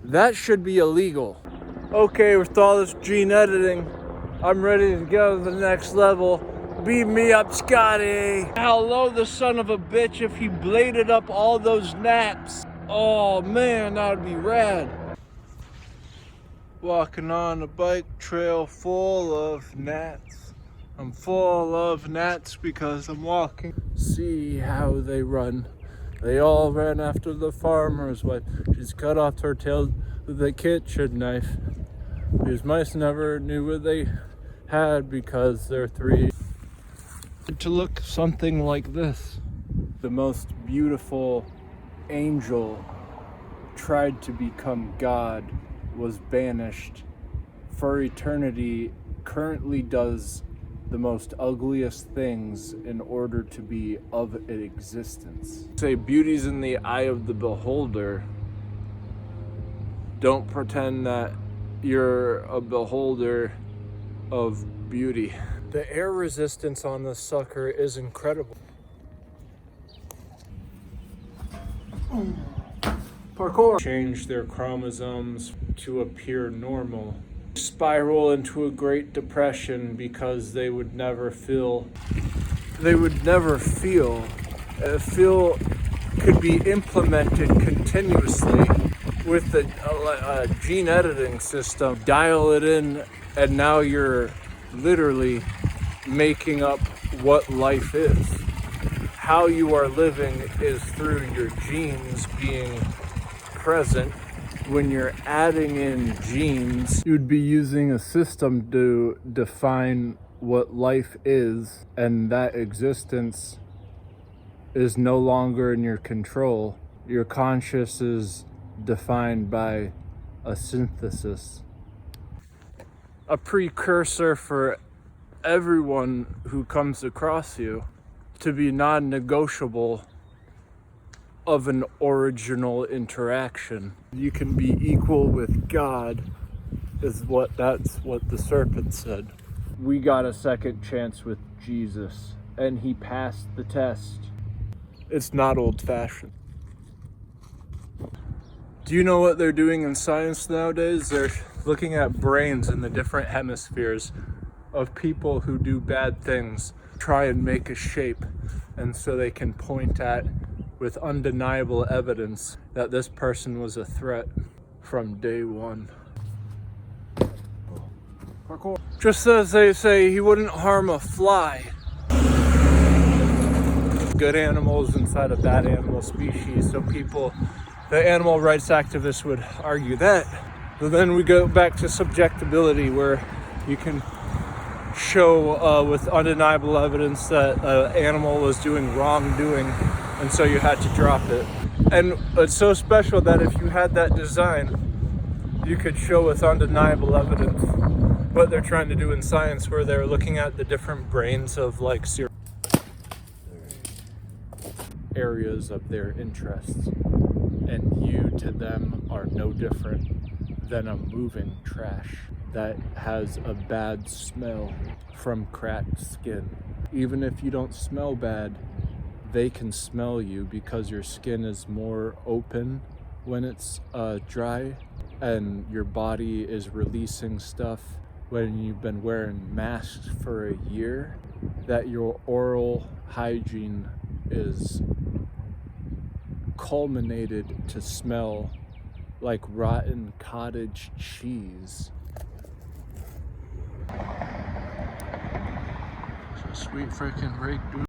That should be illegal. Okay, with all this gene editing, I'm ready to go to the next level. Beat me up, Scotty. Hello, the son of a bitch, if he bladed up all those gnats. Oh man, that would be rad. Walking on a bike trail full of gnats. I'm full of gnats because I'm walking. See how they run. They all ran after the farmer's wife. She's cut off her tail with a kitchen knife. These mice never knew what they had because they're three. To look something like this. The most beautiful angel tried to become God, was banished for eternity, currently does the most ugliest things in order to be of existence. Say beauty's in the eye of the beholder. Don't pretend that you're a beholder of beauty. The air resistance on this sucker is incredible. Parkour. Change their chromosomes to appear normal. Spiral into a Great Depression because they would never feel. Feel could be implemented continuously with a gene editing system. Dial it in, and now you're literally making up what life is. How you are living is through your genes being present. When you're adding in genes, you'd be using a system to define what life is, and that existence is no longer in your control. Your conscious is defined by a synthesis. A precursor for everyone who comes across you to be non-negotiable of an original interaction. You can be equal with God, that's what the serpent said. We got a second chance with Jesus, and he passed the test. It's not old-fashioned. Do you know what they're doing in science nowadays? They're looking at brains in the different hemispheres of people who do bad things, try and make a shape, and so they can point at with undeniable evidence that this person was a threat from day one. Parkour. Just as they say, he wouldn't harm a fly. Good animals inside a bad animal species, so the animal rights activists would argue that. But then we go back to subjectability, where you can show with undeniable evidence that an animal was doing wrongdoing, and so you had to drop it. And it's so special that if you had that design, you could show with undeniable evidence what they're trying to do in science, where they're looking at the different brains of like areas of their interests, and you to them are no different than a moving trash that has a bad smell from cracked skin. Even if you don't smell bad, they can smell you because your skin is more open when it's dry, and your body is releasing stuff when you've been wearing masks for a year, that your oral hygiene is culminated to smell like rotten cottage cheese. It's a sweet freaking break, dude.